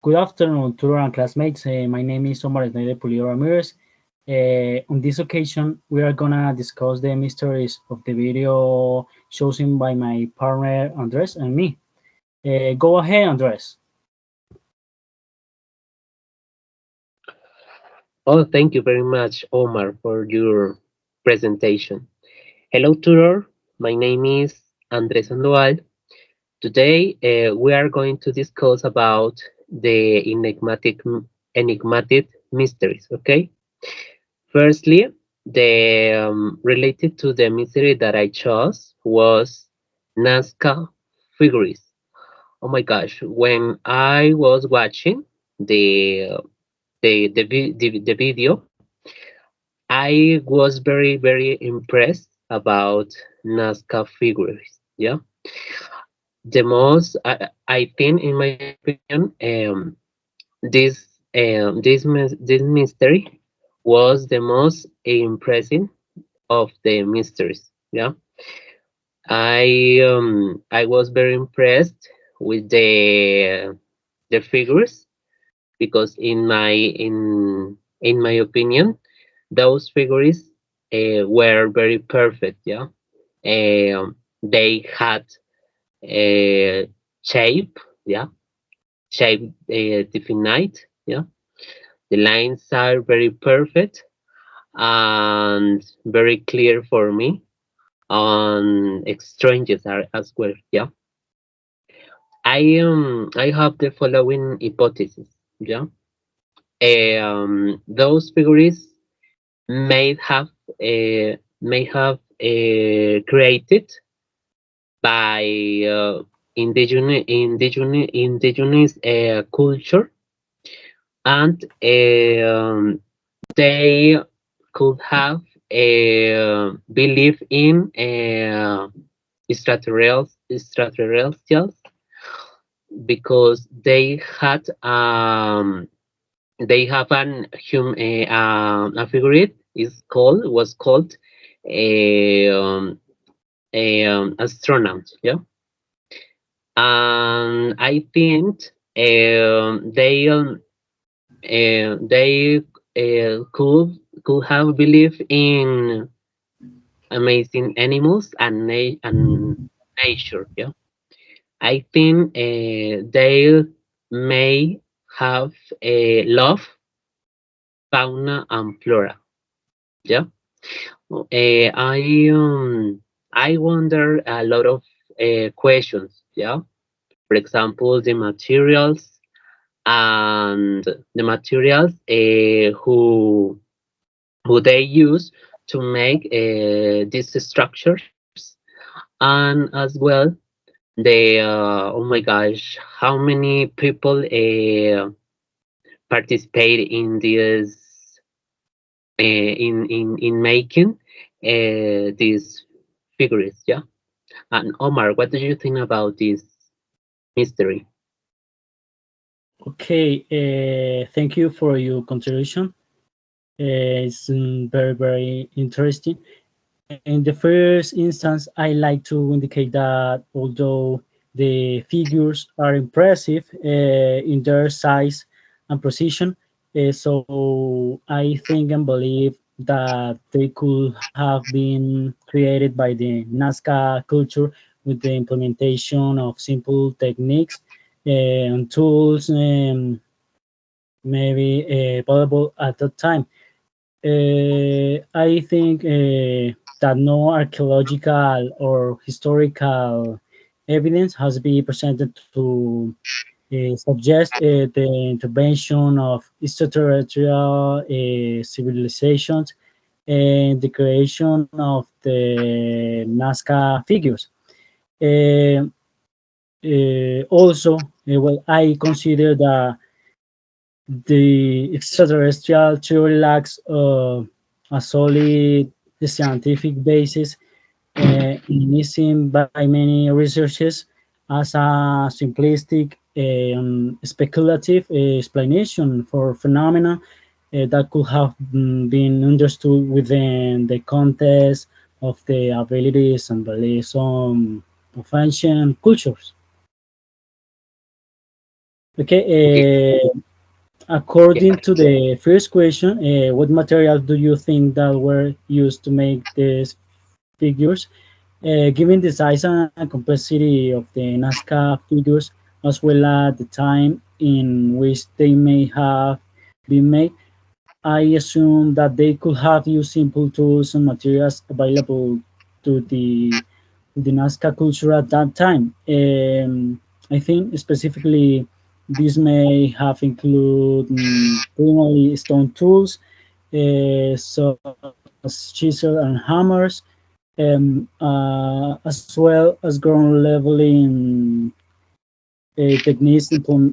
Good afternoon, tutor and classmates. My name is Omar Esnaide Pulido Ramirez. On this occasion, we are gonna discuss the mysteries of the video chosen by my partner Andres and me. Go ahead, Andres. Oh, thank you very much, Omar, for your presentation. Hello, tutor. My name is Andres Sandoval. Today, we are going to discuss about the enigmatic mysteries. Okay. Firstly, the related to the mystery that I chose was Nazca figures. Oh my gosh! When I was watching the the video, I was very impressed about Nazca figures. Yeah, the most I think, in my opinion, this this mystery was the most impressive of the mysteries. Yeah, I was very impressed with the figures because in my opinion, those figures were very perfect. Yeah, they had a shape. Yeah, shape defined. Yeah, the lines are very perfect and very clear for me. On exchanges are as well. Yeah, I have the following hypothesis. Yeah, those figures may have created by indigenous culture, and they could have belief in extraterrestrials because they have a figure is called was called a astronaut. Yeah, and I think they could have belief in amazing animals and nature. Yeah, I think they may have a love fauna and flora. Yeah, I wonder a lot of questions. Yeah, for example, the materials who they use to make these structures, and as well oh my gosh, how many people participate in this in making these figures. Yeah, and Omar, what do you think about this mystery? Okay, thank you for your contribution. It's very interesting. In the first instance, I like to indicate that although the figures are impressive in their size and precision, so I think and believe that they could have been created by the Nazca culture with the implementation of simple techniques and tools maybe available at that time. I think that no archaeological or historical evidence has been presented to suggest the intervention of extraterrestrial civilizations and the creation of the Nazca figures. Uh, Also, well, I consider that the extraterrestrial theory lacks a solid scientific basis and is seen by many researchers as a simplistic speculative explanation for phenomena that could have been understood within the context of the abilities and beliefs of ancient cultures. Okay. Okay. According to the first question, what materials do you think that were used to make these figures? Given the size and complexity of the Nazca figures, as well as the time in which they may have been made, I assume that they could have used simple tools and materials available to the Nazca culture at that time. I think specifically this may have included primarily stone tools, such as chisel and hammers, as well as ground leveling techniques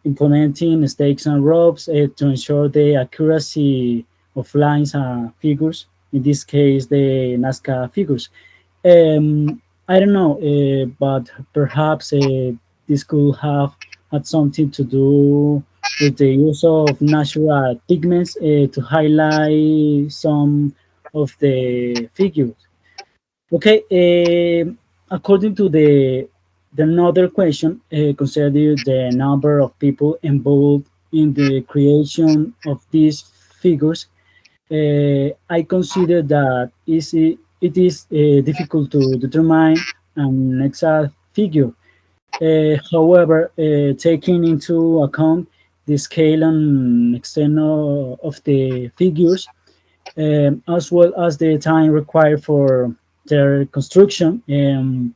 implementing stakes and ropes to ensure the accuracy of lines and figures. In this case, the Nazca figures. I don't know, but perhaps this could have had something to do with the use of natural pigments to highlight some of the figures. Okay, according to the another question, consider the number of people involved in the creation of these figures. I consider that it is difficult to determine an exact figure. However, taking into account the scale and extent of the figures, as well as the time required for their construction. In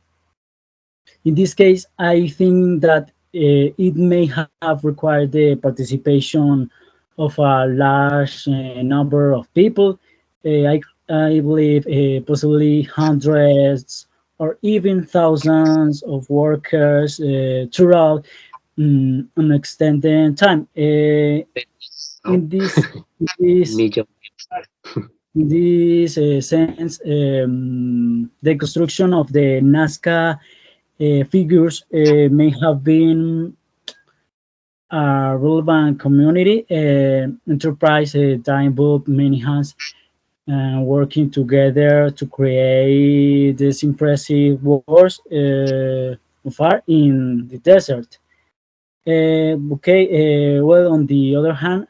this case, I think that it may have required the participation of a large number of people. I believe possibly hundreds or even thousands of workers throughout an extended time. No. In this Medium. in this sense, the construction of the Nazca figures may have been a relevant community enterprise that involved many hands working together to create these impressive works of art in the desert. Okay, well, on the other hand,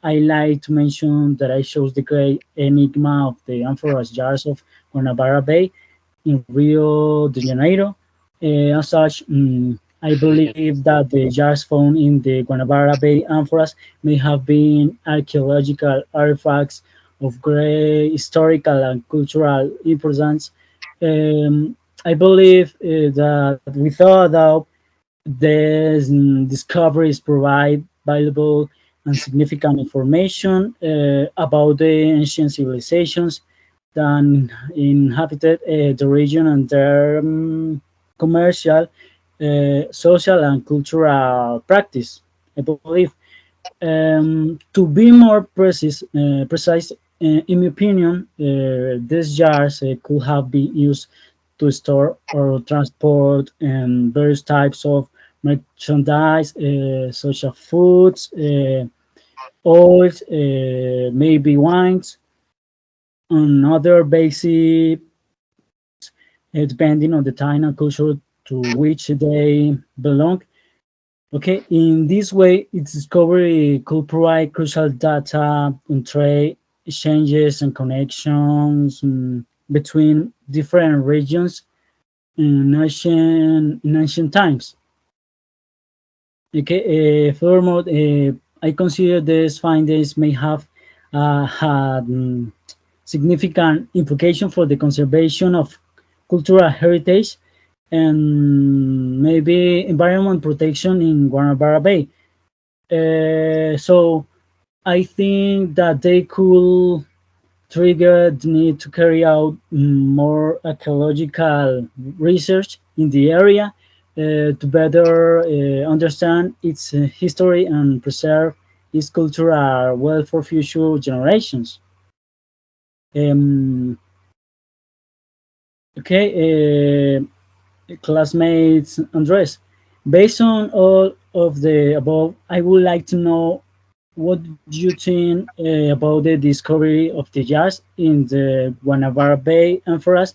I like to mention that I chose the great enigma of the amphoras jars of Guanabara Bay in Rio de Janeiro. As such, I believe that the jars found in the Guanabara Bay amphoras may have been archaeological artifacts of great historical and cultural importance. I believe that without a doubt, these discoveries provide valuable and significant information about the ancient civilizations that inhabited the region and their commercial, social, and cultural practice. I believe. To be more precise, in my opinion, these jars could have been used to store or transport various types of merchandise, such as foods, oils, maybe wines, and other basic depending on the time and culture to which they belong. Okay, in this way, its discovery could provide crucial data on trade exchanges and connections between different regions in ancient times. Okay, furthermore, I consider these findings may have had significant implication for the conservation of cultural heritage and maybe environment protection in Guanabara Bay. So I think that they could trigger the need to carry out more archaeological research in the area to better understand its history and preserve its cultural wealth for future generations. Um, okay, classmates, Andres. Based on all of the above, I would like to know what do you think about the discovery of the jazz in the Guanabara Bay and for us?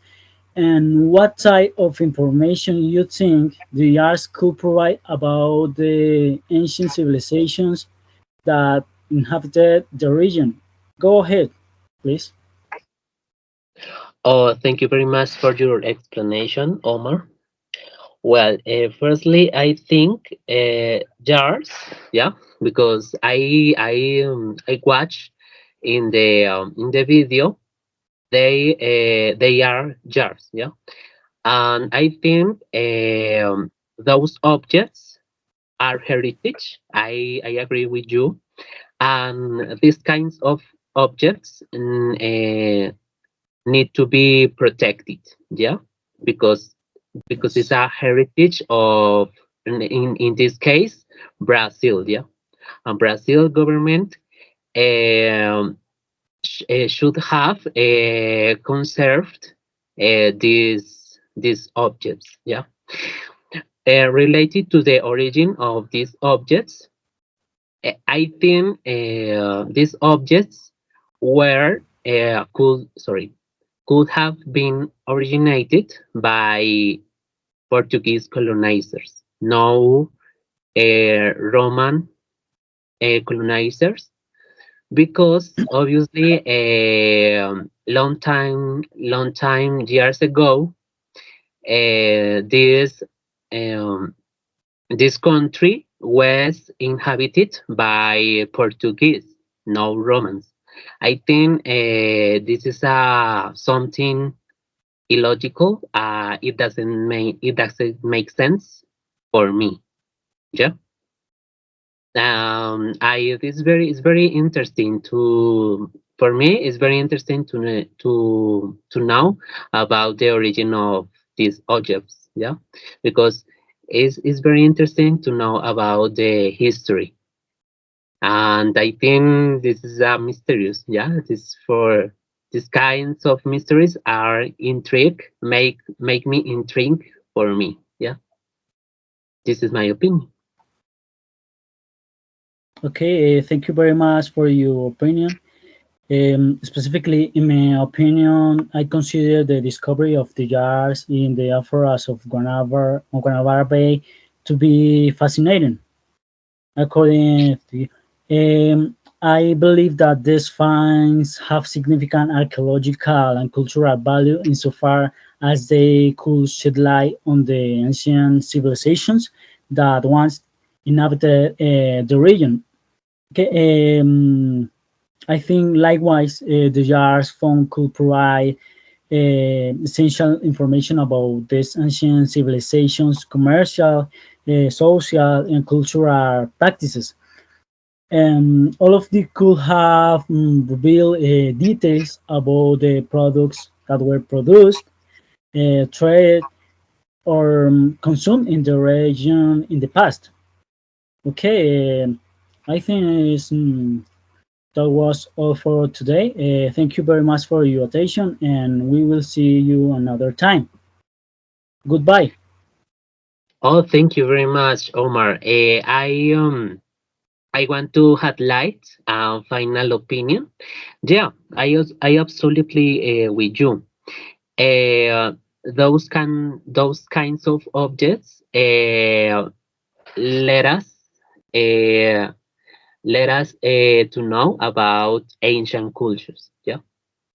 And what type of information you think the arts could provide about the ancient civilizations that inhabited the region? Go ahead, please. Oh, thank you very much for your explanation, Omar. Well, firstly, I think jars, yeah, because I watch in the video they are jars, yeah, and I think those objects are heritage. I agree with you, and these kinds of objects need to be protected, yeah, because it's Yes. a heritage of in this case Brazil, yeah, and Brazil government um, should have conserved these objects, yeah, related to the origin of these objects. I think these objects were could have been originated by Portuguese colonizers, no Roman colonizers, because obviously long time years ago, this um, this country was inhabited by Portuguese, no Romans. I think this is something illogical. It doesn't make sense for me. Yeah. It's very interesting to for me. It's very interesting to know about the origin of these objects. Yeah, because it's very interesting to know about the history, and I think this is a mysterious. Yeah, this for these kinds of mysteries are intrigue make me intrigue for me. Yeah, this is my opinion. Okay, thank you very much for your opinion. Specifically, in my opinion, I consider the discovery of the jars in the Alforas of Guanabara Bay to be fascinating. According to I believe that these finds have significant archaeological and cultural value insofar as they could shed light on the ancient civilizations that once inhabited the region. Okay, I think likewise the jars found could provide essential information about these ancient civilizations, commercial, social, and cultural practices. All of these could have revealed details about the products that were produced, traded, or consumed in the region in the past. Okay, I think that was all for today. Thank you very much for your attention, and we will see you another time. Goodbye. Oh, thank you very much, Omar. I want to highlight a final opinion. Yeah, I absolutely with you. Uh, those kinds of objects let us uh, to know about ancient cultures. Yeah,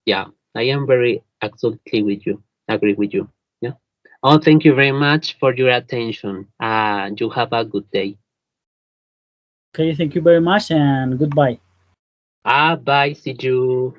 yeah. I am very absolutely with you. Agree with you. Yeah. Oh, thank you very much for your attention. You have a good day. Okay, thank you very much, and goodbye. Bye. See you.